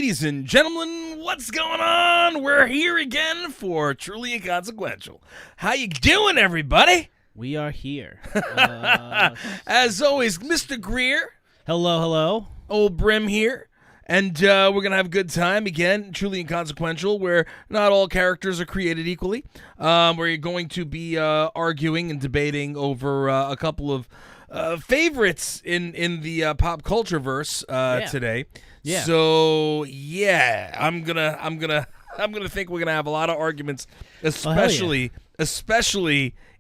Ladies and gentlemen, what's going on? We're here again for Truly Inconsequential. How you doing, everybody? We are here. As always, Mr. Greer. Hello, hello. Old Brim here. And we're going to have a good time, again, Truly Inconsequential, where not all characters are created equally. Where you're going to be arguing and debating over a couple of favorites in the pop culture verse today. Yeah. So yeah, I'm gonna think we're gonna have a lot of arguments, especially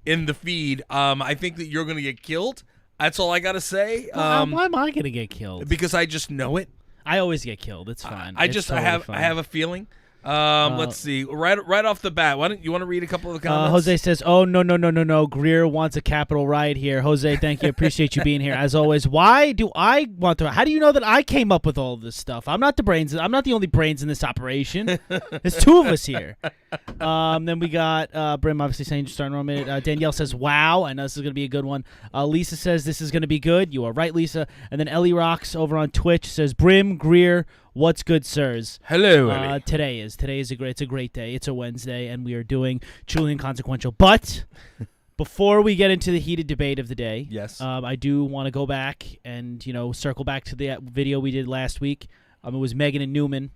in the feed. I think that you're gonna get killed. That's all I gotta say. Why am I gonna get killed? Because I just know it. I always get killed. It's fine. I have a feeling. Let's see. Right off the bat, why don't you want to read a couple of the comments? Jose says, "Oh no! Greer wants a capital riot here." Jose, thank you. Appreciate you being here as always. Why do I want to? How do you know that I came up with all of this stuff? I'm not the brains. I'm not the only brains in this operation. There's two of us here. Then we got Brim obviously saying starting on minute. Danielle says, "Wow, I know this is gonna be a good one." Lisa says, "This is gonna be good." You are right, Lisa. And then Ellie Rocks over on Twitch says, "Brim, Greer, what's good, sirs?" Hello, Ellie. Today is a great day. It's a Wednesday, and we are doing Truly Inconsequential. But before we get into the heated debate of the day, yes, I do want to go back and circle back to the video we did last week. It was Megan and Newman.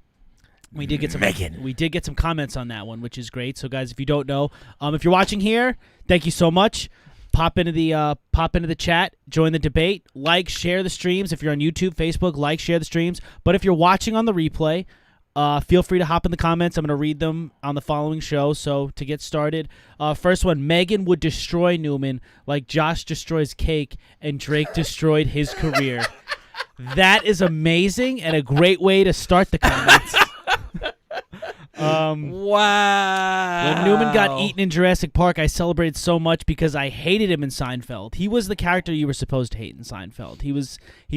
We did get some comments on that one, which is great. So, guys, if you don't know, if you're watching here, thank you so much. Pop into the chat, join the debate, like, share the streams. If you're on YouTube, Facebook, like, share the streams. But if you're watching on the replay, feel free to hop in the comments. I'm going to read them on the following show. So to get started, first one, Megan would destroy Newman like Josh destroys cake and Drake destroyed his career. That is amazing and a great way to start the comments. Wow. When Newman got eaten in Jurassic Park, I celebrated so much because I hated him in Seinfeld. He was the character you were supposed to hate in Seinfeld. He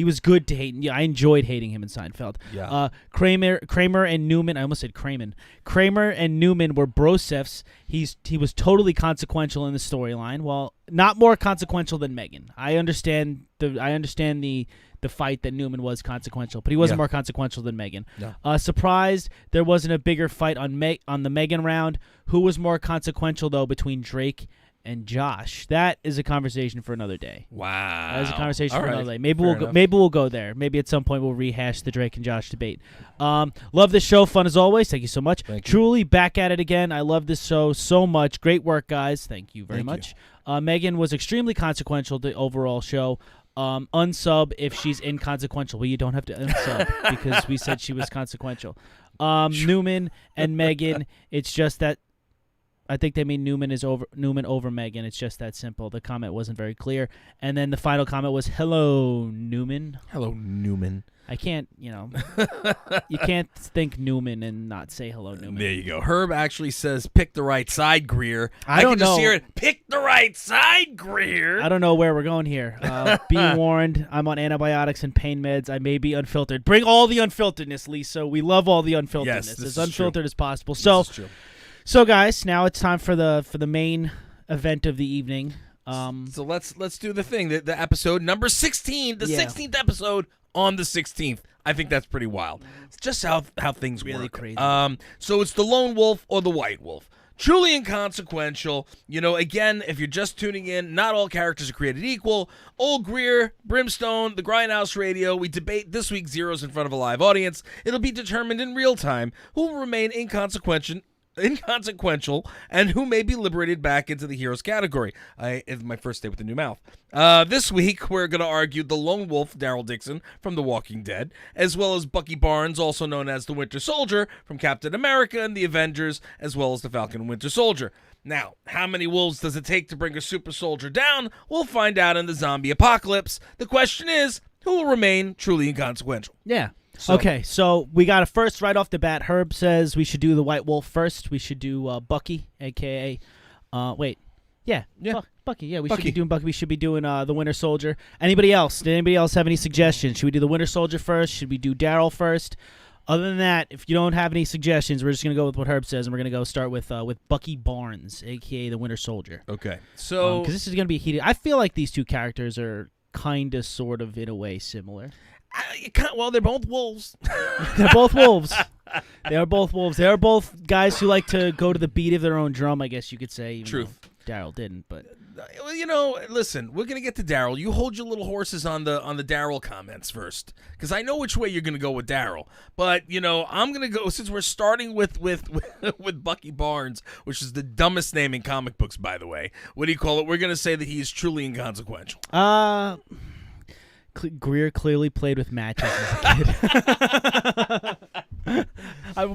was good to hate. Yeah, I enjoyed hating him in Seinfeld. Yeah. Kramer and Newman, I almost said Kramer. Kramer and Newman were brosifs. He was totally consequential in the storyline. Well, not more consequential than Megan. I understand the fight that Newman was consequential, but he wasn't more consequential than Megan. Yeah. Surprised there wasn't a bigger fight on the Megan round. Who was more consequential, though, between Drake and Josh? That is a conversation for another day. Wow. That is a conversation for another day. Maybe Fair maybe we'll go there. Maybe at some point we'll rehash the Drake and Josh debate. Love this show. Fun as always. Thank you so much. Truly back at it again. I love this show so much. Great work, guys. Thank you very much. Megan was extremely consequential to the overall show. Unsub if she's inconsequential. Well, you don't have to unsub because we said she was consequential. Newman and Megan, it's just that I think they mean Newman over Megan. It's just that simple. The comment wasn't very clear. And then the final comment was, "Hello, Newman." Hello, Newman. I can't, you can't think Newman and not say hello, Newman. There you go. Herb actually says, "Pick the right side, Greer." I don't can just know. hear it. Pick the right side, Greer. I don't know where we're going here. Be warned, I'm on antibiotics and pain meds. I may be unfiltered. Bring all the unfilteredness, Lisa. We love all the unfilteredness. Yes, as unfiltered as possible. So, guys, now it's time for the main event of the evening. So let's do the thing. The episode number 16, the 16th episode on the 16th. I think that's pretty wild. It's just how things really work. crazy. So it's the lone wolf or the white wolf. Truly inconsequential. Again, if you're just tuning in, not all characters are created equal. Old Greer, Brimstone, the Grindhouse Radio. We debate this week's zeros in front of a live audience. It'll be determined in real time who will remain inconsequential and who may be liberated back into the heroes category. It's my first day with a new mouth. This week, we're going to argue the lone wolf, Daryl Dixon, from The Walking Dead, as well as Bucky Barnes, also known as the Winter Soldier, from Captain America and the Avengers, as well as the Falcon and Winter Soldier. Now, how many wolves does it take to bring a super soldier down? We'll find out in the zombie apocalypse. The question is, who will remain truly inconsequential? Yeah. Okay, so we got a first right off the bat. Herb says we should do the White Wolf first. We should do Bucky, a.k.a. Bucky. Yeah, we should be doing Bucky. We should be doing the Winter Soldier. Anybody else? Did anybody else have any suggestions? Should we do the Winter Soldier first? Should we do Daryl first? Other than that, if you don't have any suggestions, we're just going to go with what Herb says, and we're going to go start with Bucky Barnes, a.k.a. the Winter Soldier. Okay, so... Because this is going to be heated. I feel like these two characters are kind of, sort of, in a way, similar. Well, they're both wolves. They're both wolves. They are both wolves. They are both guys who like to go to the beat of their own drum, I guess you could say. Even Truth. Daryl didn't, but listen, we're gonna get to Daryl. You hold your little horses on the Daryl comments first, because I know which way you're gonna go with Daryl. But I'm gonna go, since we're starting with Bucky Barnes, which is the dumbest name in comic books, by the way. What do you call it? We're gonna say that he's truly inconsequential. Greer clearly played with matches as a kid.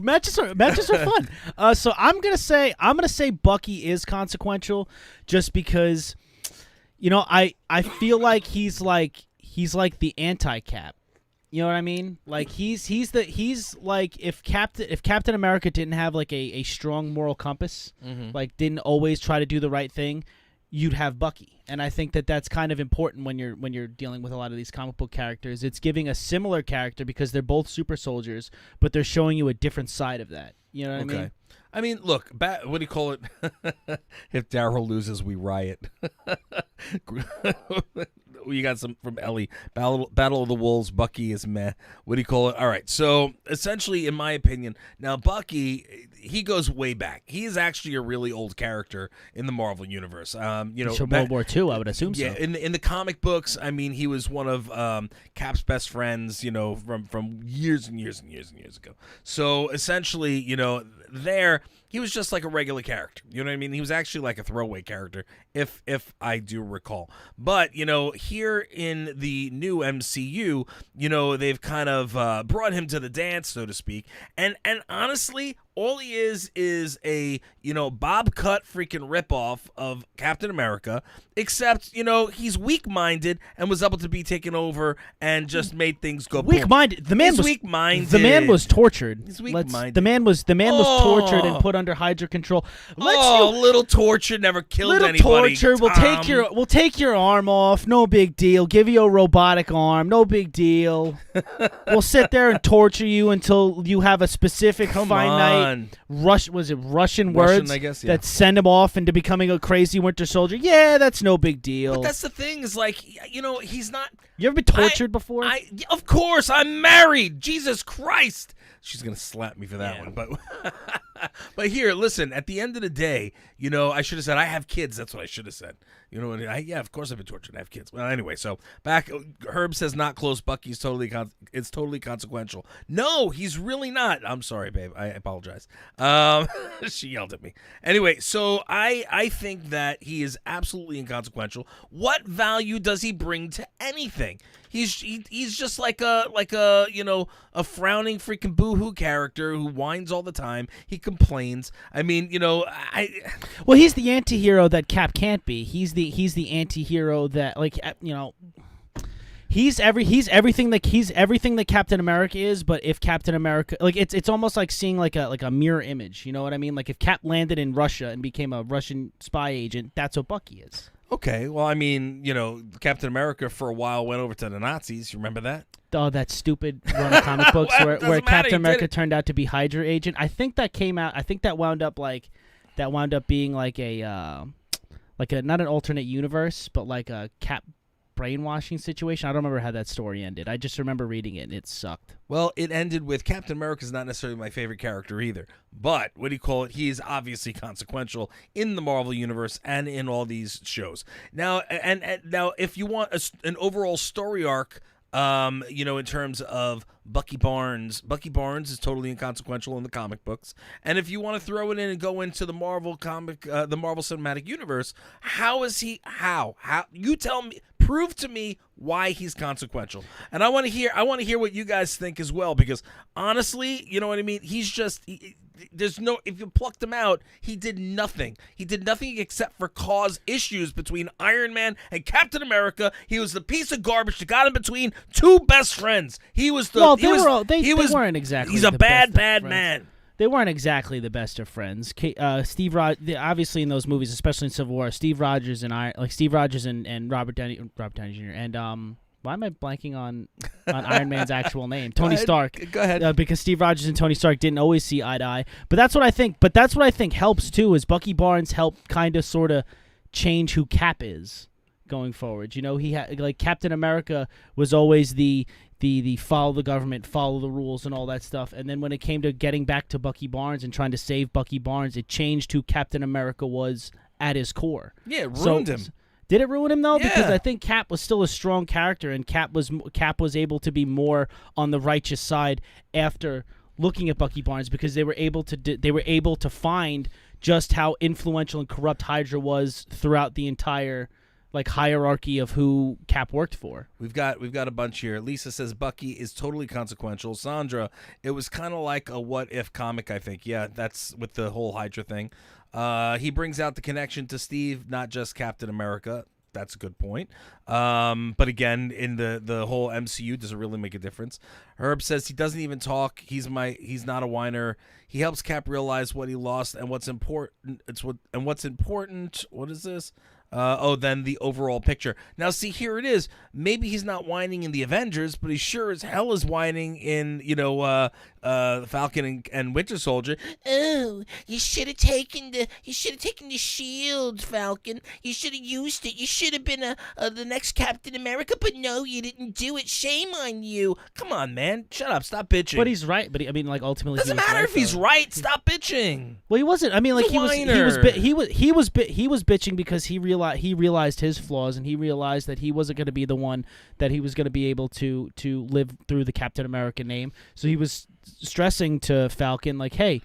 Matches are fun. So I'm gonna say Bucky is consequential, just because, I feel like he's like the anti-Cap. You know what I mean? Like he's like if Captain America didn't have like a strong moral compass, like didn't always try to do the right thing, you'd have Bucky. And I think that that's kind of important when you're dealing with a lot of these comic book characters. It's giving a similar character because they're both super soldiers, but they're showing you a different side of that. You know what I mean? I mean, look, what do you call it? If Daryl loses, we riot. You got some from Ellie. Battle of the Wolves. Bucky is meh. What do you call it? All right. So essentially, in my opinion, now Bucky, he goes way back. He is actually a really old character in the Marvel universe. So World War II, I would assume so. Yeah, in the comic books, I mean, he was one of Cap's best friends. From years and years and years and years ago. So essentially, there he was just like a regular character. You know what I mean? He was actually like a throwaway character, if I do recall. But here in the new MCU, they've kind of brought him to the dance, so to speak. And honestly, all he is a Bob Cut freaking ripoff of Captain America, except he's weak-minded and was able to be taken over and just made things go. Weak-minded. The man was weak-minded. The man was tortured. He's weak-minded. The man was tortured and put under Hydra control. Little torture never killed anybody. Little torture. We'll take your arm off. No big deal. Give you a robotic arm. No big deal. We'll sit there and torture you until you have a specific finite Russian words I guess, that send him off into becoming a crazy Winter Soldier. Yeah, that's no big deal. But that's the thing, is like, he's not. You ever been tortured before? Of course, I'm married. Jesus Christ. She's gonna slap me for that one, but here, listen. At the end of the day, I should have said I have kids. That's what I should have said. Yeah, of course I've been tortured. I have kids. Well, anyway, so back. Herb says not close. Bucky's it's totally consequential. No, he's really not. I'm sorry, babe. I apologize. She yelled at me. Anyway, so I think that he is absolutely inconsequential. What value does he bring to anything? He's just like a frowning freaking boohoo character who whines all the time. He complains. I mean, well, he's the anti-hero that Cap can't be. He's the anti-hero that, like, he's everything that Captain America is. But if Captain America, like, it's almost like seeing like a mirror image. You know what I mean? Like if Cap landed in Russia and became a Russian spy agent, that's what Bucky is. Okay, well, I mean, Captain America for a while went over to the Nazis. You remember that? Oh, that stupid run of comic books where Captain America turned out to be Hydra agent. I think that came out. I think that wound up being like a not an alternate universe, but like a Cap brainwashing situation. I don't remember how that story ended. I just remember reading it, and it sucked. Well, it ended with Captain America's not necessarily my favorite character either. But, what do you call it? He is obviously consequential in the Marvel Universe and in all these shows. Now, and now, if you want an overall story arc, in terms of Bucky Barnes is totally inconsequential in the comic books. And if you want to throw it in and go into the Marvel Cinematic Universe, how is he? How? You tell me. Prove to me why he's consequential. And I want to hear what you guys think as well, because honestly, you know what I mean? He's just. If you plucked him out, he did nothing. He did nothing except for cause issues between Iron Man and Captain America. He was the piece of garbage that got in between two best friends. He was the. Well, they weren't exactly. He's a bad man. They weren't exactly the best of friends. Steve Rogers, obviously in those movies, especially in Civil War, Steve Rogers and Robert Downey Jr. and why am I blanking on Iron Man's actual name? Tony Stark. Go ahead. Because Steve Rogers and Tony Stark didn't always see eye to eye. But that's what I think. But that's what I think helps too. Is Bucky Barnes helped kind of sort of change who Cap is. going forward. You know, he had like Captain America was always the follow the government, follow the rules, and all that stuff. And then when it came to getting back to Bucky Barnes and trying to save Bucky Barnes, it changed who Captain America was at his core. Yeah, it ruined him. Did it ruin him though? Yeah. Because I think Cap was still a strong character, and Cap was able to be more on the righteous side after looking at Bucky Barnes, because they were able to find just how influential and corrupt Hydra was throughout the entire like hierarchy of who Cap worked for. We've got a bunch here. Lisa says Bucky is totally consequential. Sandra, it was kind of like a what if comic, I think. Yeah, that's with the whole Hydra thing. He brings out the connection to Steve, not just Captain America. That's a good point. But again, in the whole MCU, does it really make a difference? Herb says he doesn't even talk. He's not a whiner. He helps Cap realize what he lost and what's important. What is this? Then the overall picture. Now, see, here it is. Maybe he's not whining in the Avengers, but he sure as hell is whining in, Falcon and Winter Soldier. Oh, you should have taken the shield, Falcon. You should have used it. You should have been the next Captain America, but no, you didn't do it. Shame on you. Come on, man. Shut up. Stop bitching. But he's right. But ultimately, doesn't matter if he's right. Stop bitching. Well, he wasn't. I mean, like he was bitching because he realized his flaws, and he realized that he wasn't going to be the one that he was going to be able to live through the Captain America name. So he was stressing to Falcon like, hey,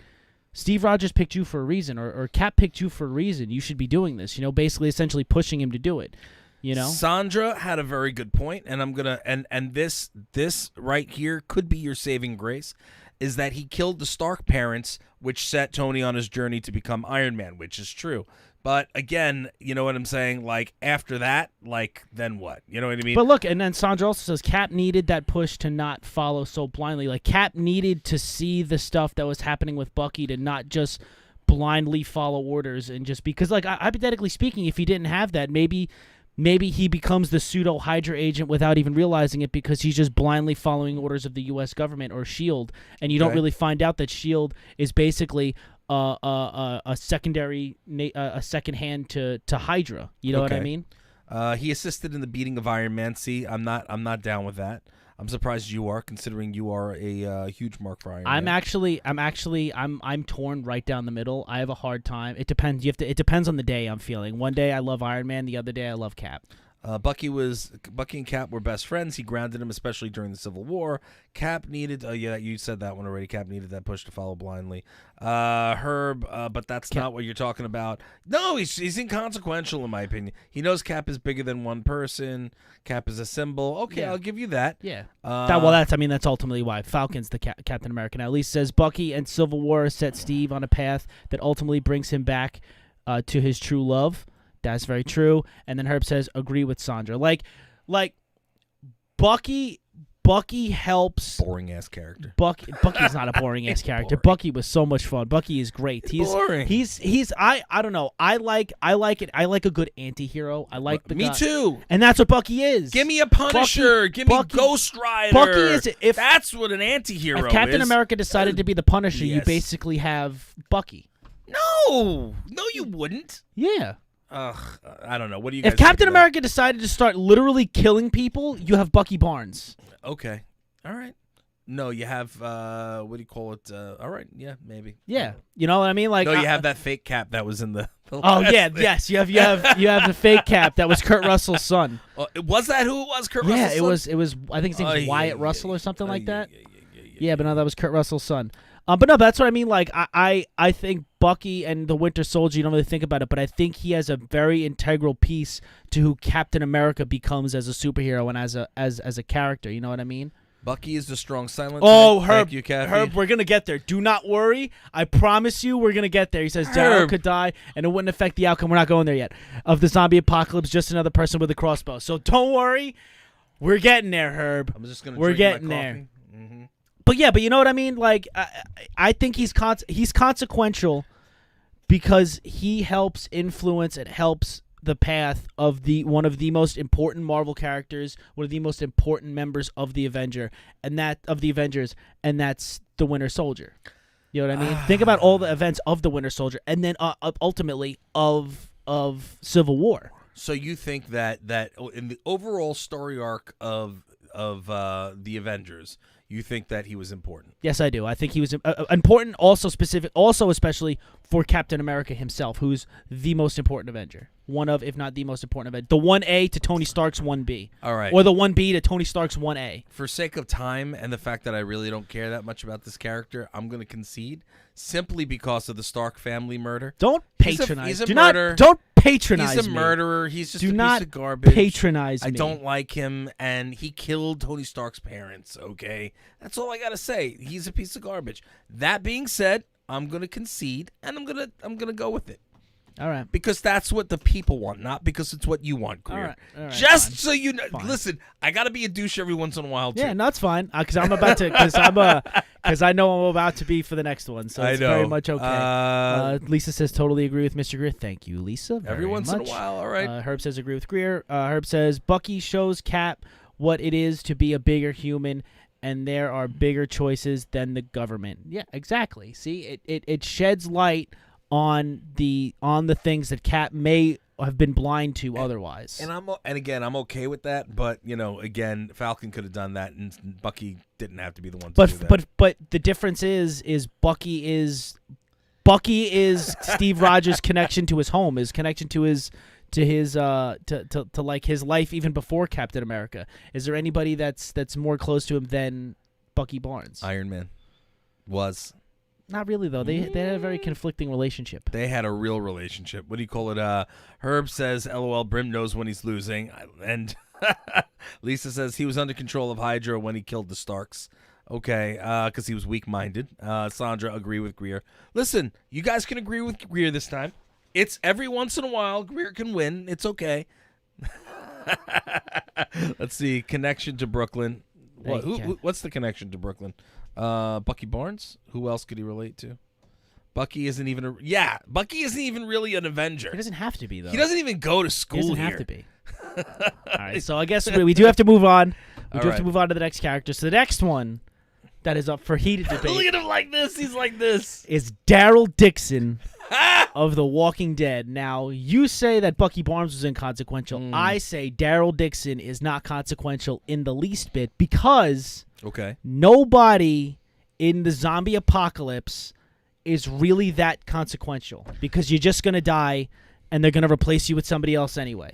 Steve Rogers picked you for a reason, or Cap picked you for a reason. You should be doing this. Basically essentially pushing him to do it. Sandra had a very good point, and I'm gonna and this right here could be your saving grace, is that he killed the Stark parents, which set Tony on his journey to become Iron Man, which is true. But again, you know what I'm saying? Like, after that, like, then what? You know what I mean? But look, and then Sandra also says Cap needed that push to not follow so blindly. Like, Cap needed to see the stuff that was happening with Bucky to not just blindly follow orders, and just because, like, hypothetically speaking, if he didn't have that, maybe he becomes the pseudo Hydra agent without even realizing it, because he's just blindly following orders of the U.S. government or S.H.I.E.L.D., and you don't really find out that S.H.I.E.L.D. is basically a second hand to Hydra. You know what I mean? He assisted in the beating of Iron Man. See, I'm not down with that. I'm surprised you are, considering you are a huge mark for Iron Man. I'm torn right down the middle. I have a hard time. It depends. It depends on the day I'm feeling. One day I love Iron Man. The other day I love Cap. Bucky and Cap were best friends. He grounded him, especially during the Civil War. Cap needed, you said that one already. Cap needed that push to follow blindly. Herb, but that's not what you're talking about. No, he's inconsequential in my opinion. He knows Cap is bigger than one person. Cap is a symbol. Okay, I'll give you that. Yeah. That's ultimately why Falcon's the Captain America. Now, at least says Bucky and Civil War set Steve on a path that ultimately brings him back to his true love. That's very true. And then Herb says, agree with Sandra. Like Bucky helps. Boring ass character. Bucky's not a boring ass character. Boring. Bucky was so much fun. Bucky is great. He's boring. I don't know. I like it. I like a good anti-hero. I like the Me guy. too. And that's what Bucky is. Give me a Punisher. Give me Ghost Rider. Bucky is that's what an anti-hero is. If Captain America decided to be the Punisher, you basically have Bucky. No, you wouldn't. Yeah. I don't know. What do you guys If Captain think of America decided to start literally killing people, you have Bucky Barnes. Okay. All right. No, you have, what do you call it? All right. Yeah, maybe. Yeah. You know what I mean? Like, no, you have that fake Cap that was in the yes. You have the fake Cap that was Kurt Russell's son. Was that who it was? Kurt Russell's son? it was. I think his name was Wyatt Russell or something like that. Yeah, but no, that was Kurt Russell's son. But no, that's what I mean. Like, I think Bucky and the Winter Soldier, you don't really think about it, but I think he has a very integral piece to who Captain America becomes as a superhero and as a character. You know what I mean? Bucky is the strong silent. Herb. Thank you, Kathy. Herb, we're gonna get there. Do not worry. I promise you, we're gonna get there. He says Daryl could die, and it wouldn't affect the outcome. We're not going there yet. Of the zombie apocalypse, just another person with a crossbow. So don't worry. We're getting there, Herb. I'm just gonna. We're getting there. Mm-hmm. But you know what I mean? Like, I think he's consequential because he helps influence and helps the path of one of the most important Marvel characters, one of the most important members of the Avengers, and that's the Winter Soldier. You know what I mean? Think about all the events of the Winter Soldier, and then ultimately of Civil War. So you think that in the overall story arc of the Avengers, you think that he was important? Yes, I do. I think he was important, also especially for Captain America himself, who's the most important Avenger. One of, if not the most important Avenger. The 1A to Tony Stark's 1B. All right. Or the 1B to Tony Stark's 1A. For sake of time and the fact that I really don't care that much about this character, I'm going to concede simply because of the Stark family murder. Don't patronize. He's a murderer. Don't patronize He's a me. murderer. He's just Do a not piece of garbage. patronize me. I don't like him, and he killed Tony Stark's parents, okay? That's all I got to say. He's a piece of garbage. That being said, I'm going to concede, and I'm going to go with it. All right. Because that's what the people want, not because it's what you want, Greer. All right, Just fine. so you know. Fine. Listen, I got to be a douche every once in a while, too. Yeah, no, that's fine. Because I'm about to. Because I know I'm about to be for the next one, so it's very much okay. Lisa says totally agree with Mr. Greer. Thank you, Lisa. Every once in a while, all right. Herb says agree with Greer. Herb says Bucky shows Cap what it is to be a bigger human, and there are bigger choices than the government. Yeah, exactly. See, it sheds light on the things that Cap may have been blind to otherwise. And again, I'm okay with that, but again, Falcon could have done that, and Bucky didn't have to be the one to do that. But the difference is Bucky is Steve Rogers' connection to his home, his connection to like his life even before Captain America. Is there anybody that's more close to him than Bucky Barnes? Iron Man was. Not really, though. They had a very conflicting relationship. They had a real relationship. What do you call it? Herb says, LOL, Brim knows when he's losing. And Lisa says he was under control of Hydra when he killed the Starks. Okay, because he was weak-minded. Sandra, agree with Greer. Listen, you guys can agree with Greer this time. It's every once in a while. Greer can win. It's okay. Let's see. Connection to Brooklyn. What's the connection to Brooklyn? Bucky Barnes? Who else could he relate to? Bucky isn't even Bucky isn't even really an Avenger. He doesn't have to be, though. He doesn't even go to school He doesn't here. have to be. All right, so I guess we do have to move on. We do have to move on to the next character. So the next one that is up for heated debate. Look at him like this. He's like this. Is Daryl Dixon of The Walking Dead. Now, you say that Bucky Barnes was inconsequential. I say Daryl Dixon is not consequential in the least bit because nobody in the zombie apocalypse is really that consequential because you're just going to die and they're going to replace you with somebody else anyway.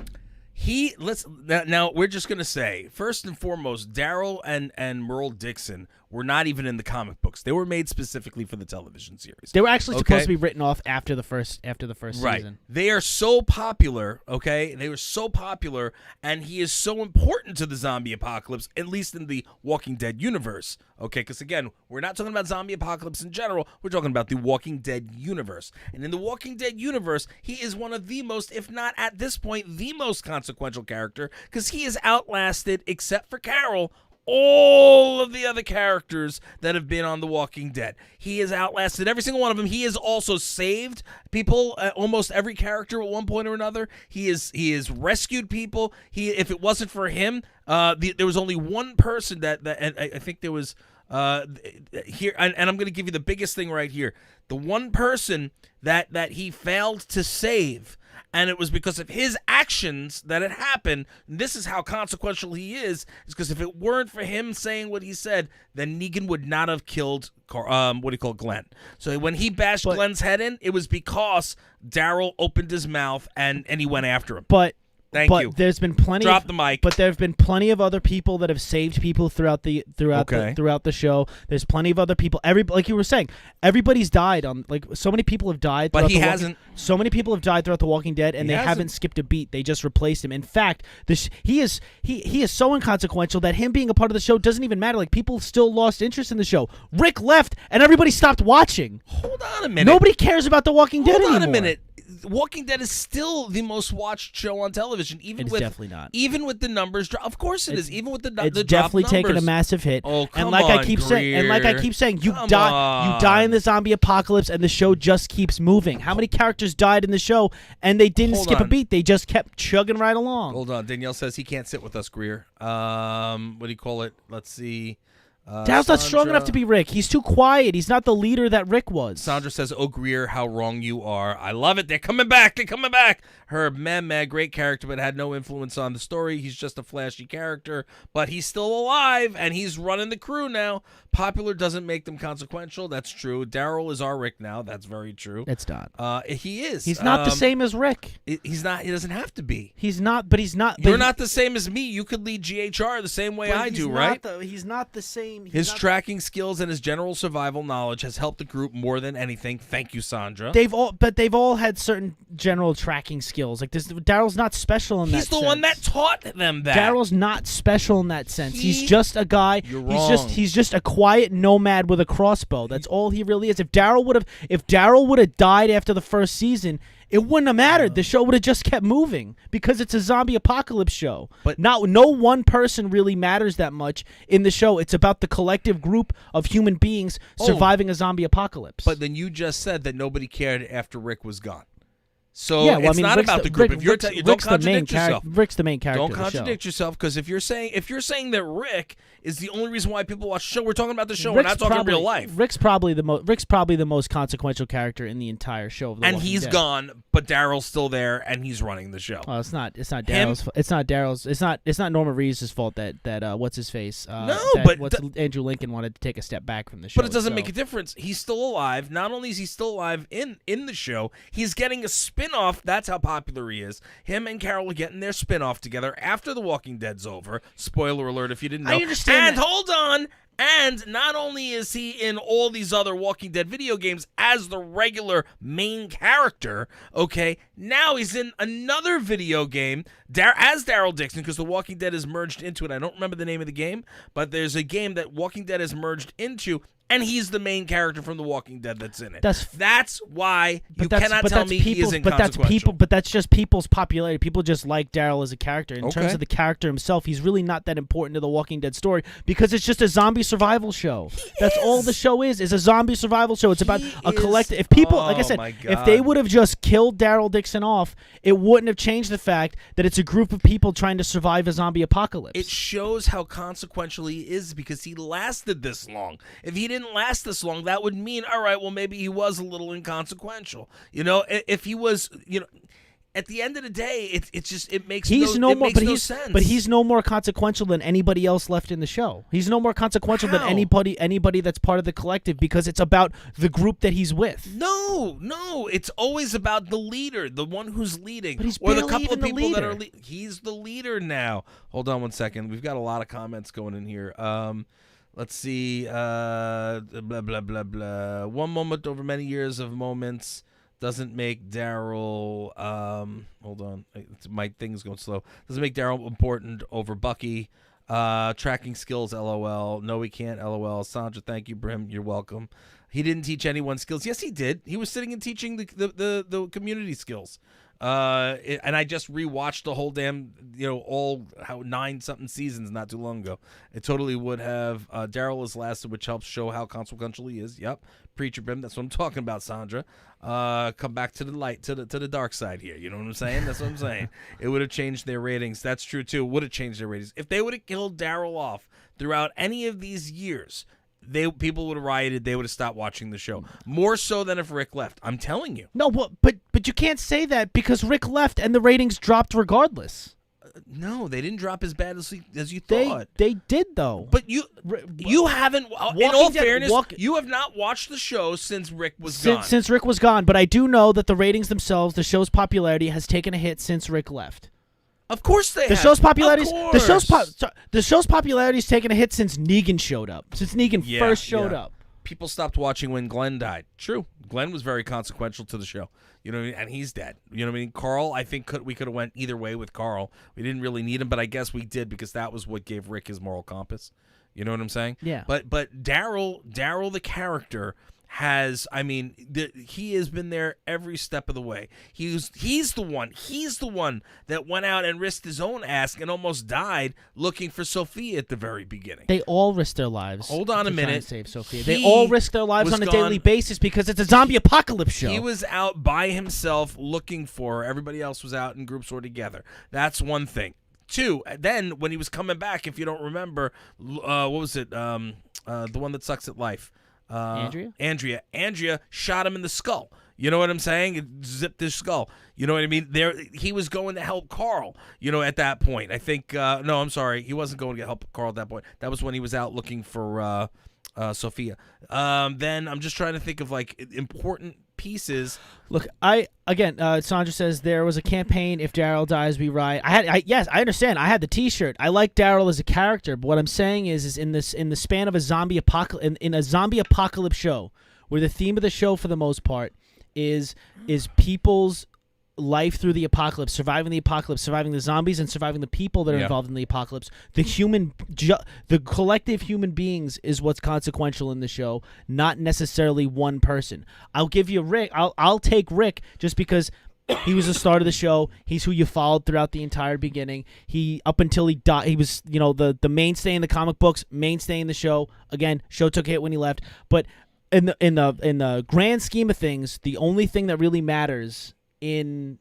Now we're just gonna say first and foremost, Daryl and Merle Dixon were not even in the comic books. They were made specifically for the television series. They were actually supposed to be written off after the first season. They are so popular. Okay, they were so popular, and he is so important to the zombie apocalypse, at least in the Walking Dead universe. Okay, because again, we're not talking about zombie apocalypse in general. We're talking about the Walking Dead universe, and in the Walking Dead universe, he is one of the most, if not at this point, the most consequential character because he has outlasted, except for Carol, all of the other characters that have been on The Walking Dead. He has outlasted every single one of them. He has also saved people, almost every character at one point or another. He has rescued people. If it wasn't for him, there was only one person that and I think there was here, and I'm going to give you the biggest thing right here. The one person that he failed to save, and it was because of his actions that it happened. This is how consequential he is because if it weren't for him saying what he said, then Negan would not have killed Glenn. So when he bashed Glenn's head in, it was because Daryl opened his mouth and he went after him. Thank you. There's been plenty. Drop the mic. But there have been plenty of other people that have saved people throughout the show. There's plenty of other people. Like you were saying, everybody's died on so many people have died. But he hasn't. So many people have died throughout The Walking Dead, and they haven't skipped a beat. They just replaced him. In fact, he is so inconsequential that him being a part of the show doesn't even matter. Like people still lost interest in the show. Rick left, and everybody stopped watching. Hold on a minute. Nobody cares about The Walking Dead anymore. Hold on a minute. Walking Dead is still the most watched show on television. It's definitely not. Even with the numbers, of course it is. Even with the it's definitely taken a massive hit. Oh, come I keep saying, you die in the zombie apocalypse, and the show just keeps moving. How many characters died in the show, and they didn't skip a beat? They just kept chugging right along. Hold on. Danielle says he can't sit with us, Greer. What do you call it? Let's see. Daryl's not strong enough to be Rick. He's too quiet. He's not the leader that Rick was. Sandra says, "Oh, Greer, how wrong you are. I love it. They're coming back. They're coming back." Herb, great character, but had no influence on the story. He's just a flashy character, but he's still alive, and he's running the crew now. Popular doesn't make them consequential. That's true. Daryl is our Rick now. That's very true. It's not. He is. He's not the same as Rick. He's not. He doesn't have to be. He's not, but he's not. You're not the same as me. You could lead GHR the same way I do, right? He's not the same. His tracking skills and his general survival knowledge has helped the group more than anything. Thank you, Sandra. They've all had certain general tracking skills. Like this, Daryl's not special in that sense. He's the one that taught them that. Daryl's not special in that sense. He's just a guy. You're wrong. He's just a quiet nomad with a crossbow. That's all he really is. If Daryl would have died after the first season, it wouldn't have mattered. The show would have just kept moving because it's a zombie apocalypse show. But no one person really matters that much in the show. It's about the collective group of human beings surviving a zombie apocalypse. But then you just said that nobody cared after Rick was gone. So yeah, well, it's not about the group. Don't contradict yourself. Rick's the main character. Don't contradict yourself, because if you're saying that Rick is the only reason why people watch the show, we're talking about the show. We're not talking real life. Rick's probably the most consequential character in the entire show of The Walking he's Dead. Gone, but Daryl's still there, and he's running the show. Well, it's not Daryl's. It's not Norman Reedus' fault that what's his face. Andrew Lincoln wanted to take a step back from the show. But it doesn't make a difference. He's still alive. Not only is he still alive in the show, he's getting a spin-off. That's how popular he is. Him and Carol are getting their spin-off together after The Walking Dead's over. Spoiler alert if you didn't know. I understand. And hold on. And not only is he in all these other Walking Dead video games as the regular main character, okay, now he's in another video game as Daryl Dixon, because The Walking Dead is merged into it. I don't remember the name of the game, but there's a game that Walking Dead is merged into, and he's the main character from The Walking Dead that's in it. That's why you cannot tell me he is inconsequential. But that's just people's popularity. People just like Daryl as a character. In terms of the character himself, he's really not that important to The Walking Dead story because it's just a zombie survival show. That's all the show is a zombie survival show. It's about a collective. If people, like I said, if they would have just killed Daryl Dixon off, it wouldn't have changed the fact that it's a group of people trying to survive a zombie apocalypse. It shows how consequential he is because he lasted this long. If he didn't last this long, that would mean, all right, well, maybe he was a little inconsequential. You know, if he was, you know, at the end of the day, it makes no sense. But he's no more consequential than anybody else left in the show. He's no more consequential than anybody that's part of the collective because it's about the group that he's with. No, it's always about the leader, the one who's leading, but he's or the couple of people that are. He's the leader now. Hold on one second. We've got a lot of comments going in here. Let's see. Blah, blah, blah, blah. One moment over many years of moments doesn't make Daryl... hold on. My thing's going slow. Doesn't make Daryl important over Bucky. Tracking skills, LOL. No, he can't, LOL. Sandra, thank you. Brim, you're welcome. He didn't teach anyone skills. Yes, he did. He was sitting and teaching the community skills. And I just rewatched the whole damn, all 9-something seasons not too long ago. It totally would have. Daryl has lasted, which helps show how consequential he is. Yep, Preacher Brim. That's what I'm talking about, Sandra. Come back to the light, to the dark side here. You know what I'm saying? That's what I'm saying. It would have changed their ratings. That's true too. Would have changed their ratings if they would have killed Daryl off throughout any of these years. People would have rioted. They would have stopped watching the show. More so than if Rick left. I'm telling you. No, but you can't say that because Rick left and the ratings dropped regardless. No, they didn't drop as bad as you thought. They did though. But you haven't. In all fairness, you have not watched the show since Rick was gone. Since Rick was gone, but I do know that the ratings themselves, the show's popularity, has taken a hit since Rick left. Of course they have. The show's popularity has taken a hit since Negan showed up. Since Negan first showed up. People stopped watching when Glenn died. True. Glenn was very consequential to the show. You know what I mean? And he's dead. You know what I mean? Carl, I think we could have went either way with Carl. We didn't really need him, but I guess we did because that was what gave Rick his moral compass. You know what I'm saying? Yeah. But Daryl the character has, he has been there every step of the way. He's the one that went out and risked his own ass and almost died looking for Sophia at the very beginning. They all risk their lives. Hold on a minute. To save Sophia. They all risk their lives on a daily basis because it's a zombie apocalypse show. He was out by himself looking for her. Everybody else was out in groups or together. That's one thing. Two, then when he was coming back, if you don't remember, what was it? the one that sucks at life. Andrea? Andrea shot him in the skull. You know what I'm saying? It zipped his skull. You know what I mean? He was going to help Carl, at that point. I think, no, I'm sorry. He wasn't going to help Carl at that point. That was when he was out looking for Sophia. Then I'm just trying to think of, important pieces. Look, Sandra says there was a campaign, if Daryl dies, we riot. Yes, I understand. I had the T-shirt. I like Daryl as a character, but what I'm saying is in the span of a zombie apocalypse, in a zombie apocalypse show, where the theme of the show for the most part is people's life through the apocalypse, surviving the zombies, and surviving the people that are involved in the apocalypse. The collective human beings is what's consequential in the show, not necessarily one person. I'll give you Rick. I'll take Rick just because he was the start of the show. He's who you followed throughout the entire beginning. He up until he died, he was the mainstay in the comic books, mainstay in the show. Again, show took a hit when he left, but in the grand scheme of things, the only thing that really matters in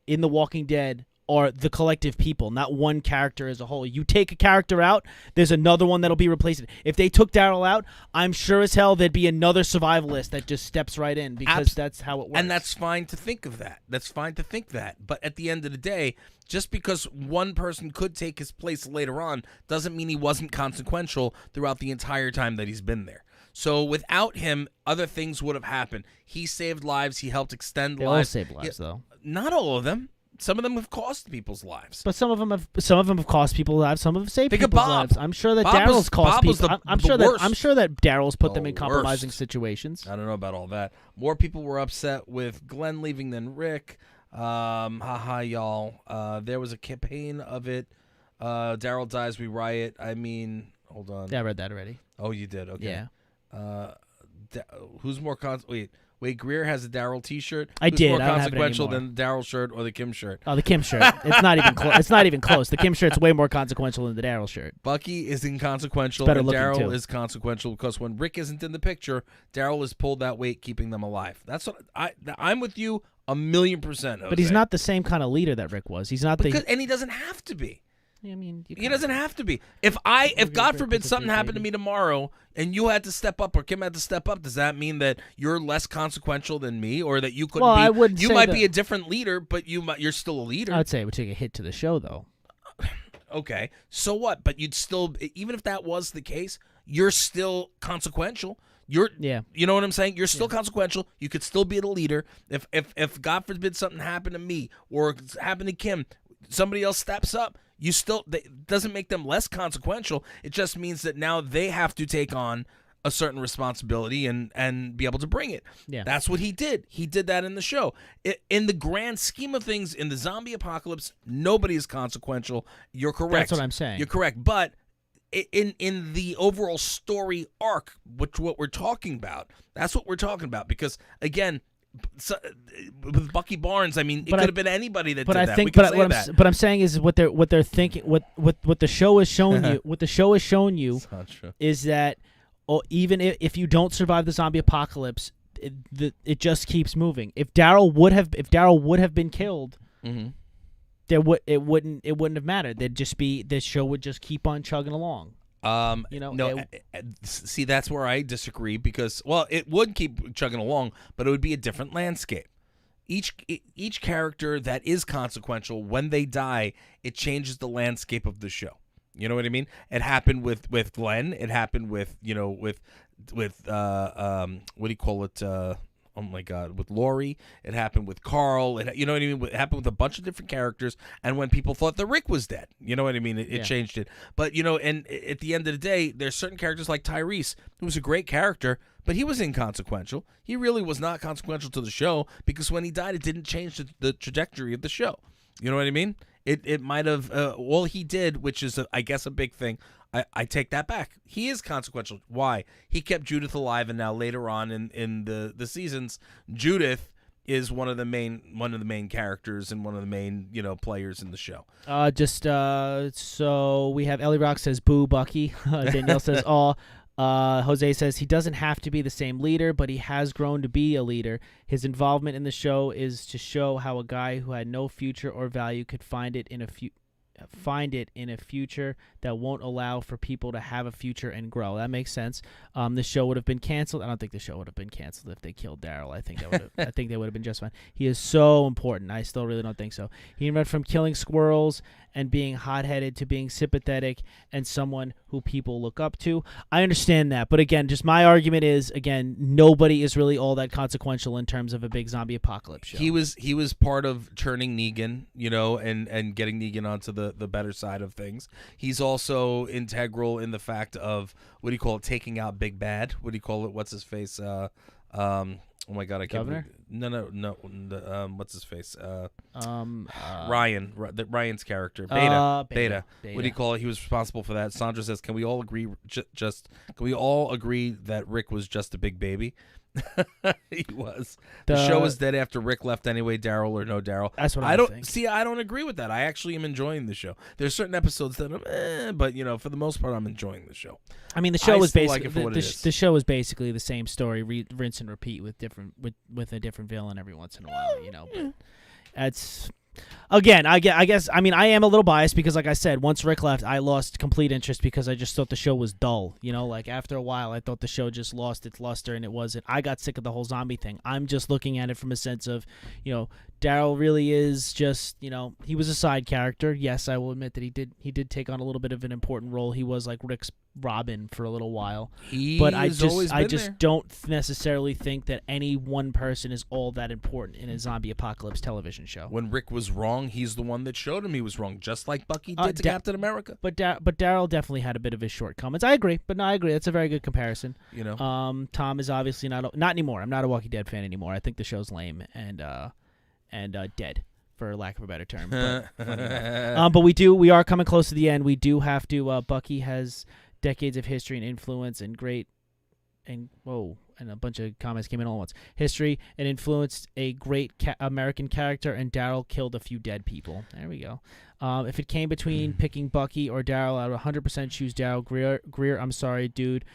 The Walking Dead are the collective people, not one character as a whole. You take a character out, there's another one that'll be replaced. If they took Daryl out, I'm sure as hell there'd be another survivalist that just steps right in because that's how it works. And that's fine to think of that. But at the end of the day, just because one person could take his place later on doesn't mean he wasn't consequential throughout the entire time that he's been there. So without him, other things would have happened. He saved lives. He helped extend lives. They all saved lives, though. Not all of them. Some of them have cost people's lives. But some of them have cost people's lives. Some have saved Think people's of Bob. lives. I'm sure that Bob Daryl's cost people. I'm sure that Daryl's put them in worst. compromising situations. I don't know about all that. More people were upset with Glenn leaving than Rick. Y'all. There was a campaign of it. Daryl dies, we riot. I mean, hold on. Yeah, I read that already. Oh, you did? Okay. Yeah. Who's more wait, Greer has a Daryl T-shirt. I Who's did. More I don't have it consequential anymore. than the Daryl shirt or the Kim shirt? Oh, the Kim shirt. It's not even close. It's not even close. The Kim shirt's way more consequential than the Daryl shirt. Bucky is inconsequential, Better and looking, Daryl too. is consequential because when Rick isn't in the picture, Daryl has pulled that weight, keeping them alive. That's what I'm with you 1,000,000%. Jose. But he's not the same kind of leader that Rick was. He's not and he doesn't have to be. I mean, he doesn't have to be. If God forbid something happened to me tomorrow and you had to step up or Kim had to step up, does that mean that you're less consequential than me, or that you couldn't well, be? I wouldn't you say might that. be a different leader, but you're still a leader. I'd say it would take a hit to the show, though. Okay, so what? But you'd still, even if that was the case, you're still consequential. You know what I'm saying? You're still consequential. You could still be the leader. If God forbid something happened to me or happened to Kim, somebody else steps up. It doesn't make them less consequential. It just means that now they have to take on a certain responsibility and be able to bring it. Yeah. That's what he did. He did that in the show. In the grand scheme of things, in the zombie apocalypse, nobody is consequential. You're correct. That's what I'm saying. You're correct. But in the overall story arc, what we're talking about, that's what we're talking about. Because, again, with Bucky Barnes, I mean, it could have been anybody that did that. But I'm saying is what they're thinking. What the show has shown you. What the show has shown you is that even if you don't survive the zombie apocalypse, it just keeps moving. If Daryl would have been killed, it wouldn't have mattered. This show would just keep on chugging along. See, that's where I disagree because, well, it would keep chugging along, but it would be a different landscape. Each character that is consequential, when they die, it changes the landscape of the show. You know what I mean? It happened with Glenn. It happened with what do you call it? Oh my God! With Lori, it happened with Carl. You know what I mean? It happened with a bunch of different characters. And when people thought that Rick was dead, you know what I mean? It changed it. But and at the end of the day, there's certain characters like Tyrese, who was a great character, but he was inconsequential. He really was not consequential to the show because when he died, it didn't change the trajectory of the show. You know what I mean? It might have. All he did, which is I guess a big thing. I take that back. He is consequential. Why? He kept Judith alive, and now later on in the seasons, Judith is one of the main characters and one of the main players in the show. So we have Ellie Rock says boo Bucky. Danielle says aw. Jose says he doesn't have to be the same leader, but he has grown to be a leader. His involvement in the show is to show how a guy who had no future or value could find it in a few. find it in a future that won't allow for people to have a future and grow. That makes sense. The show would have been canceled. I don't think the show would have been canceled if they killed Daryl. I think that would have, I think they would have been just fine. He is so important. I still really don't think so. He went from killing squirrels and being hot-headed to being sympathetic and someone who people look up to. I understand that, but again, just my argument is, again, nobody is really all that consequential in terms of a big zombie apocalypse show. He was part of turning Negan, and getting Negan onto the better side of things. He's also integral in the fact of, what do you call it, taking out Big Bad. What do you call it? What's his face? Oh my God! I can't. Governor? No. What's his face? Ryan's character, Beta. What do you call it? He was responsible for that. Sandra says, "Can we all agree? Can we all agree that Rick was just a big baby?" He was. The show is dead after Rick left anyway. Daryl or no Daryl. That's what I don't think. See, I don't agree with that. I actually am enjoying the show. There's certain episodes that I'm, but for the most part, I'm enjoying the show. I mean, the show was basically the show is basically the same story, rinse and repeat with a different villain every once in a while. But that's. Again, I guess I am a little biased because, like I said, once Rick left, I lost complete interest because I just thought the show was dull. Like after a while, I thought the show just lost its luster, and it wasn't. I got sick of the whole zombie thing. I'm just looking at it from a sense of, Daryl really is just, he was a side character. Yes, I will admit that he did take on a little bit of an important role. He was like Rick's Robin for a little while. But I just don't necessarily think that any one person is all that important in a zombie apocalypse television show. When Rick was wrong, he's the one that showed him he was wrong, just like Bucky did to Captain America. But Daryl definitely had a bit of his shortcomings. I agree, but no, I agree. That's a very good comparison. Tom is obviously not anymore. I'm not a Walking Dead fan anymore. I think the show's lame and dead, for lack of a better term. But we are coming close to the end. We do have to. Bucky has decades of history and influence and a bunch of comments came in all at once. History and influenced a great American character, and Daryl killed a few dead people. There we go. If it came between picking Bucky or Daryl, I would 100% choose Daryl. Greer, I'm sorry, dude,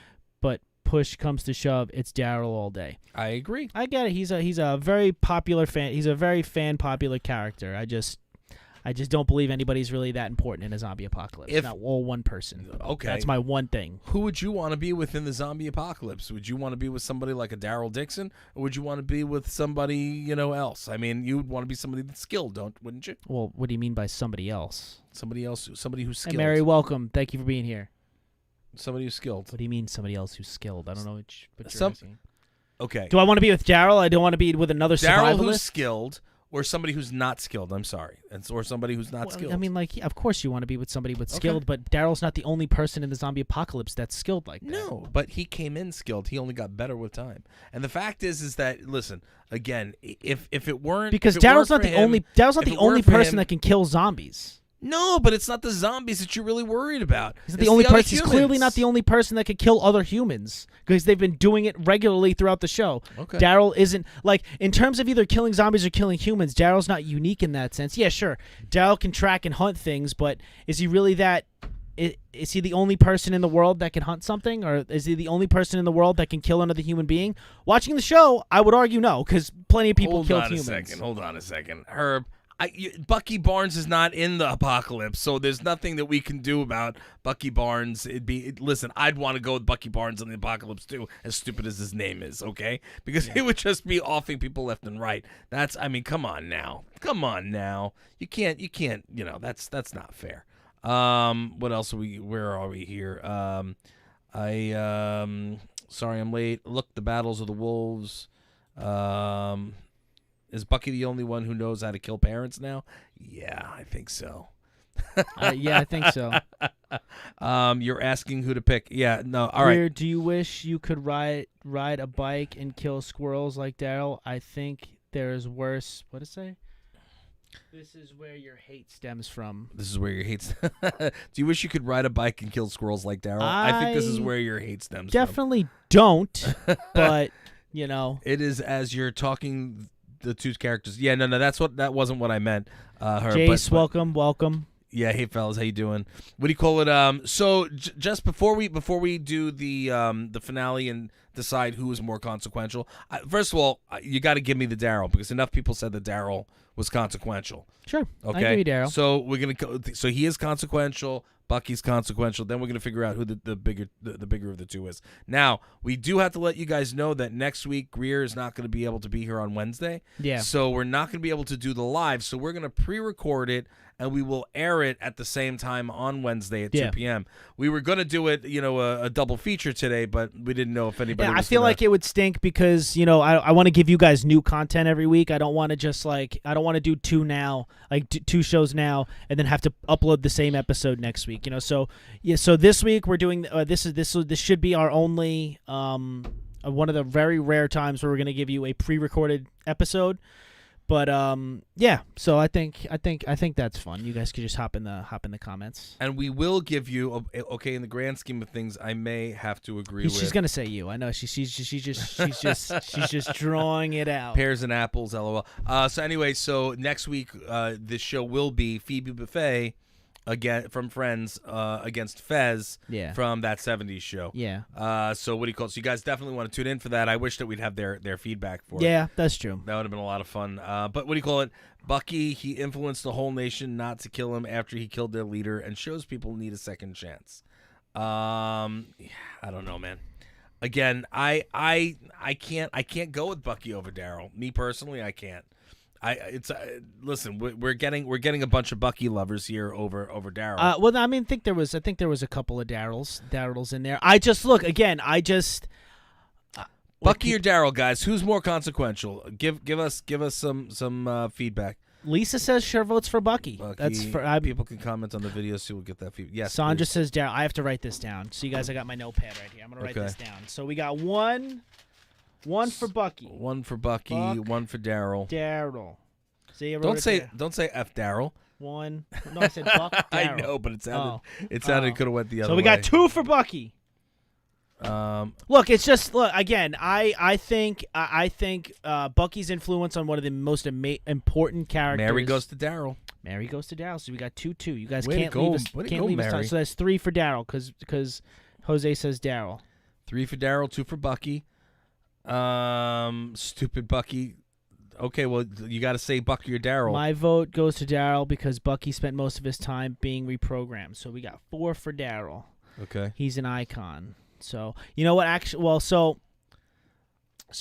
but push comes to shove, it's Daryl all day. I agree. I get it. He's a very popular fan. He's a very popular character. I just don't believe anybody's really that important in a zombie apocalypse. Not all one person. Okay. That's my one thing. Who would you want to be with in the zombie apocalypse? Would you want to be with somebody like a Daryl Dixon, or would you want to be with somebody, else? I mean, you'd want to be somebody that's skilled, wouldn't you? Well, what do you mean by somebody else? Somebody who's skilled. Hey, Mary, welcome. Thank you for being here. Somebody who's skilled. What do you mean somebody else who's skilled? I don't know what you're asking. Okay. Do I want to be with Daryl? I don't want to be with another survivalist? Daryl who's skilled, or somebody who's not skilled. I'm sorry. Or somebody who's not skilled. I mean, of course you want to be with somebody with skilled, but Daryl's not the only person in the zombie apocalypse that's skilled like that. No, but he came in skilled. He only got better with time. And the fact is that, listen, again, if it weren't... Because Daryl's not the only person that can kill zombies. No, but it's not the zombies that you're really worried about. He's the only person. He's clearly not the only person that could kill other humans because they've been doing it regularly throughout the show. Okay. Daryl isn't in terms of either killing zombies or killing humans. Daryl's not unique in that sense. Yeah, sure. Daryl can track and hunt things, but is he really that? Is he the only person in the world that can hunt something, or is he the only person in the world that can kill another human being? Watching the show, I would argue no, because plenty of people killed humans. Hold on a second, Herb. Bucky Barnes is not in the apocalypse, so there's nothing that we can do about Bucky Barnes. Listen, I'd want to go with Bucky Barnes in the apocalypse too, as stupid as his name is, okay? Because it would just be offing people left and right. Come on now. You can't, that's not fair. What else where are we here? Sorry I'm late. Look, the Battles of the Wolves. Is Bucky the only one who knows how to kill parents now? Yeah, I think so. Yeah, I think so. You're asking who to pick. Yeah, no, all right. Do you wish you could ride a bike and kill squirrels like Daryl? I think there is worse. What did it say? This is where your hate stems from. This is where your hate Do you wish you could ride a bike and kill squirrels like Daryl? I think this is where your hate stems from. Definitely don't, but, It is as you're talking... The two characters. Yeah, no, that wasn't what I meant. Jace, welcome. Yeah, hey fellas, how you doing? What do you call it? So just before we do the finale and decide who is more consequential. First of all, you got to give me the Daryl because enough people said that Daryl was consequential. Sure. Okay. I give you Daryl. So we're gonna go. So he is consequential. Bucky's consequential. Then we're gonna figure out who the bigger of the two is. Now we do have to let you guys know that next week Greer is not going to be able to be here on Wednesday. Yeah. So we're not going to be able to do the live. So we're going to pre-record it and we will air it at the same time on Wednesday at 2 p.m. We were going to do it, a double feature today, but we didn't know if anybody. Yeah, was I feel like it would stink because I want to give you guys new content every week. I don't want to just I don't want to do two shows now and then have to upload the same episode next week. So this week we're doing this should be our only one of the very rare times where we're going to give you a pre-recorded episode. But so I think that's fun. You guys could just hop in the comments. And we will give you in the grand scheme of things, I may have to agree with. She's gonna say you. I know she's just drawing it out. Pears and apples, lol. So next week, this show will be Phoebe Buffay again from Friends against Fez from that 70s show. Yeah. So what do you call it? So you guys definitely want to tune in for that. I wish that we'd have their feedback for it. Yeah, that's true. That would have been a lot of fun. But what do you call it? Bucky, he influenced the whole nation not to kill him after he killed their leader and shows people need a second chance. I don't know, man. Again, I can't go with Bucky over Daryl. Me personally, I can't. Listen, we're getting a bunch of Bucky lovers here over Daryl. Well, I think there was a couple of Daryls in there. Bucky or Daryl, guys, who's more consequential? Give us some feedback. Lisa says she votes for Bucky. That's people can comment on the video, so we'll get that feedback. Yes, Sandra says Daryl. I have to write this down. So you guys, I got my notepad right here. I'm gonna write this down. So we got one for Bucky. One for Bucky. One for Daryl. Daryl. See, don't say F Daryl. One. No, I said Buck. Daryl. I know, but it sounded could have went the other way. So we got two for Bucky. Look, it's just again. I think Bucky's influence on one of the most important characters. Mary goes to Daryl. Mary goes to Daryl. So we got 2-2. You guys Way can't to go, leave us. Can't leave us. Time. So that's 3 for Daryl because Jose says Daryl. 3 for Daryl, 2 for Bucky. Stupid Bucky. Okay, well, you got to say Bucky or Daryl. My vote goes to Daryl because Bucky spent most of his time being reprogrammed. So we got 4 for Daryl. Okay. He's an icon. So, you know what? Actually, well, so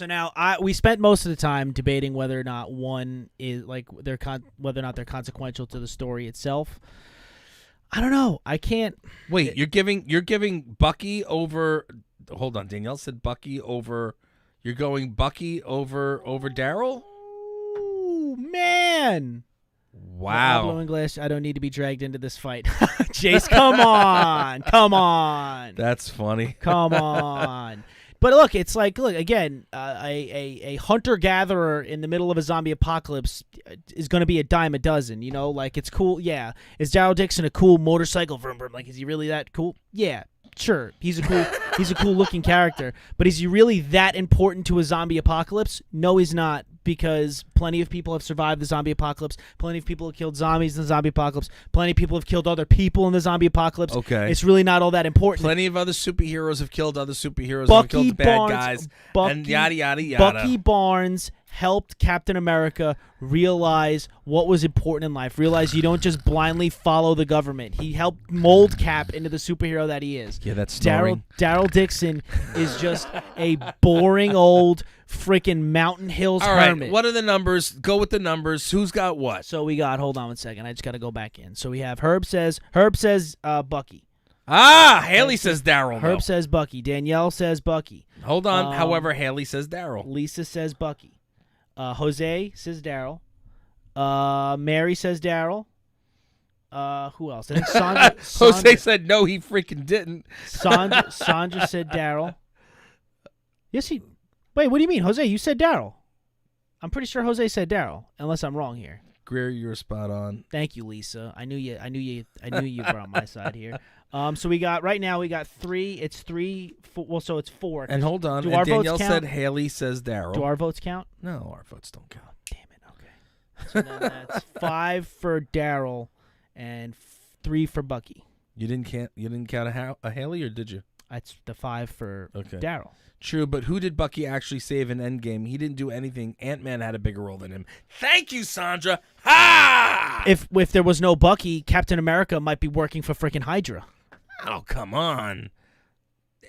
now we spent most of the time debating whether or not one is whether or not they're consequential to the story itself. I don't know. I can't. Wait, you're giving Bucky over. Hold on, Danielle said Bucky over. You're going Bucky over Daryl? Oh, man. Wow. Pablo English, I don't need to be dragged into this fight. Jace, come on. Come on. That's funny. Come on. But look, it's again, a hunter-gatherer in the middle of a zombie apocalypse is going to be a dime a dozen, it's cool. Yeah. Is Daryl Dixon a cool motorcycle vroom, vroom? Is he really that cool? Yeah. Sure, he's a cool looking character, but is he really that important to a zombie apocalypse? No, he's not, because plenty of people have survived the zombie apocalypse. Plenty of people have killed zombies in the zombie apocalypse. Plenty of people have killed other people in the zombie apocalypse. Okay, it's really not all that important. Plenty of other superheroes have killed other superheroes. Have killed bad guys, and yada yada yada. Bucky Barnes helped Captain America realize what was important in life. Realize you don't just blindly follow the government. He helped mold Cap into the superhero that he is. Yeah, that's Daryl Dixon is just a boring old freaking Mountain Hills hermit. What are the numbers? Go with the numbers. Who's got what? So we got. Hold on 1 second. I just got to go back in. So we have Herb says Bucky. Haley says Daryl. Herb says Bucky. Danielle says Bucky. Hold on. However, Haley says Daryl. Lisa says Bucky. Jose says Daryl. Mary says Daryl. Who else? I think Sandra. Jose said no, he freaking didn't. Sandra said Daryl. Yes, he. Wait, what do you mean, Jose? You said Daryl. I'm pretty sure Jose said Daryl, unless I'm wrong here. Greer, you're spot on. Thank you, Lisa. I knew you were on my side here. So we got 3. It's 3. Well, so it's 4. And hold on. Do and our Danielle votes count? said Haley says Daryl. Do our votes count? No, our votes don't count. Damn it. Okay. So then that's 5 for Daryl and 3 for Bucky. You didn't count a Haley, or did you? That's the 5 for Okay. Daryl. True, but who did Bucky actually save in Endgame? He didn't do anything. Ant-Man had a bigger role than him. Thank you, Sandra. Ha! If there was no Bucky, Captain America might be working for freaking Hydra. Oh, come on.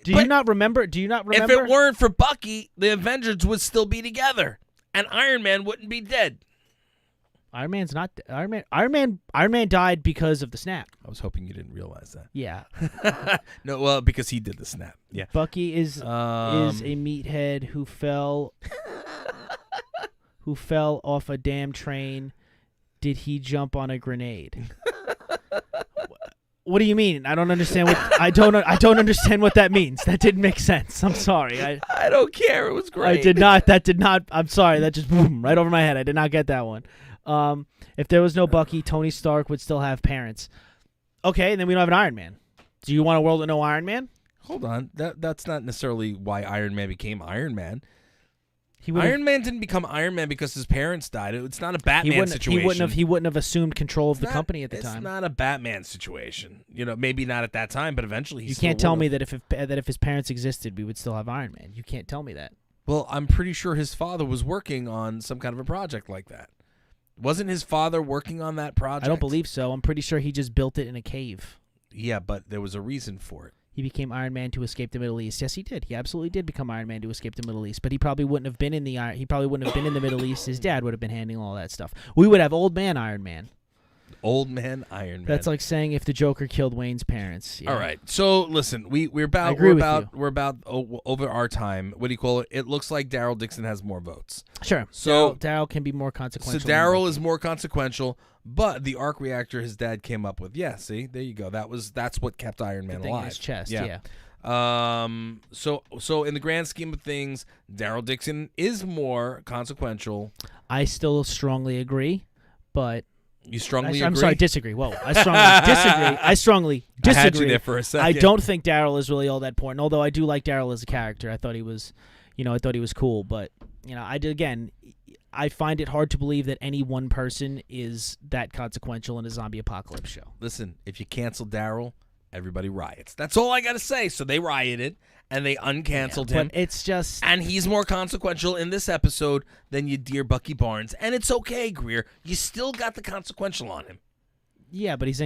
Do you not remember? If it weren't for Bucky, the Avengers would still be together, and Iron Man wouldn't be dead. Iron Man's not Iron Man died because of the snap. I was hoping you didn't realize that. Yeah. No, well, because he did the snap. Yeah. Bucky is a meathead who fell off a damn train. Did he jump on a grenade? What do you mean? I don't understand what I don't understand what that means. That didn't make sense. I'm sorry. I don't care. It was great. I did not. That did not. I'm sorry. That just boom right over my head. I did not get that one. If there was no Bucky, Tony Stark would still have parents. Okay, and then we don't have an Iron Man. Do you want a world with no Iron Man? Hold on. That's not necessarily why Iron Man became Iron Man. Man didn't become Iron Man because his parents died. It's not a Batman situation. He wouldn't have assumed control of the company at the time. It's not a Batman situation. Maybe not at that time, but eventually he You can't tell me that if his parents existed, we would still have Iron Man. You can't tell me that. Well, I'm pretty sure his father was working on some kind of a project like that. Wasn't his father working on that project? I don't believe so. I'm pretty sure he just built it in a cave. Yeah, but there was a reason for it. He became Iron Man to escape the Middle East. Yes, he did. He absolutely did become Iron Man to escape the Middle East. But he probably wouldn't have been in the Middle East. His dad would have been handling all that stuff. We would have old man Iron Man. Old man Iron Man. That's like saying if the Joker killed Wayne's parents. Yeah. All right. So listen, we're about over our time. What do you call it? It looks like Daryl Dixon has more votes. Sure. So Daryl can be more consequential. So Daryl is more consequential, but the arc reactor his dad came up with. Yeah. See, there you go. That's what kept Iron Man alive. alive. In his chest. Yeah. So in the grand scheme of things, Daryl Dixon is more consequential. I still strongly agree, but. You strongly agree? I'm sorry, disagree. Whoa, I strongly disagree. I had you there for a second. I don't think Daryl is really all that important, although I do like Daryl as a character. I thought he was cool, but I find it hard to believe that any one person is that consequential in a zombie apocalypse show. Listen, if you cancel Daryl, everybody riots. That's all I got to say. So they rioted, and they uncanceled him. But it's just... And he's more consequential in this episode than your dear Bucky Barnes. And it's okay, Greer. You still got the consequential on him. Yeah, but he's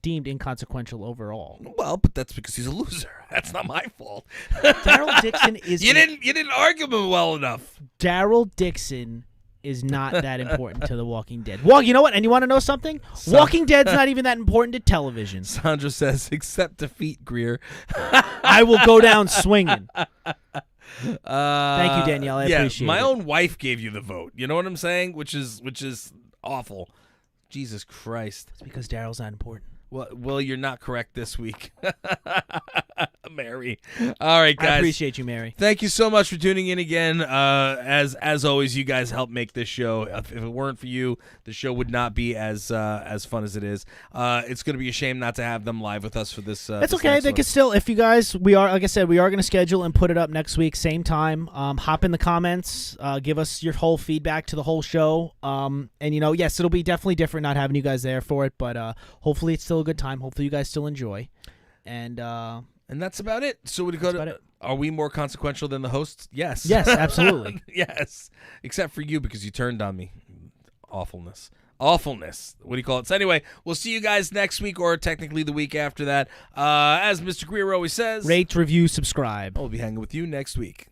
deemed inconsequential overall. Well, but that's because he's a loser. That's not my fault. Daryl Dixon is... You didn't argue him well enough. Daryl Dixon is not that important to The Walking Dead. Well, you know what? And you want to know something? Walking Dead's not even that important to television. Sandra says, "Accept defeat, Greer." I will go down swinging. Thank you, Danielle. I appreciate it. My own wife gave you the vote. You know what I'm saying? Which is awful. Jesus Christ. It's because Daryl's not important. Well, you're not correct this week. Mary. All right, guys. I appreciate you, Mary. Thank you so much for tuning in again. As always, you guys help make this show. If it weren't for you, the show would not be as fun as it is. It's going to be a shame not to have them live with us for this. That's okay. They can still, if you guys, we are going to schedule and put it up next week, same time. Hop in the comments, give us your whole feedback to the whole show. And yes, it'll be definitely different not having you guys there for it, but hopefully it's still a good time. Hopefully you guys still enjoy. And that's about it. So are we more consequential than the hosts? Yes. Yes, absolutely. Yes. Except for you because you turned on me. Awfulness. What do you call it? So anyway, we'll see you guys next week or technically the week after that. As Mr. Greer always says, rate, review, subscribe. I'll be hanging with you next week.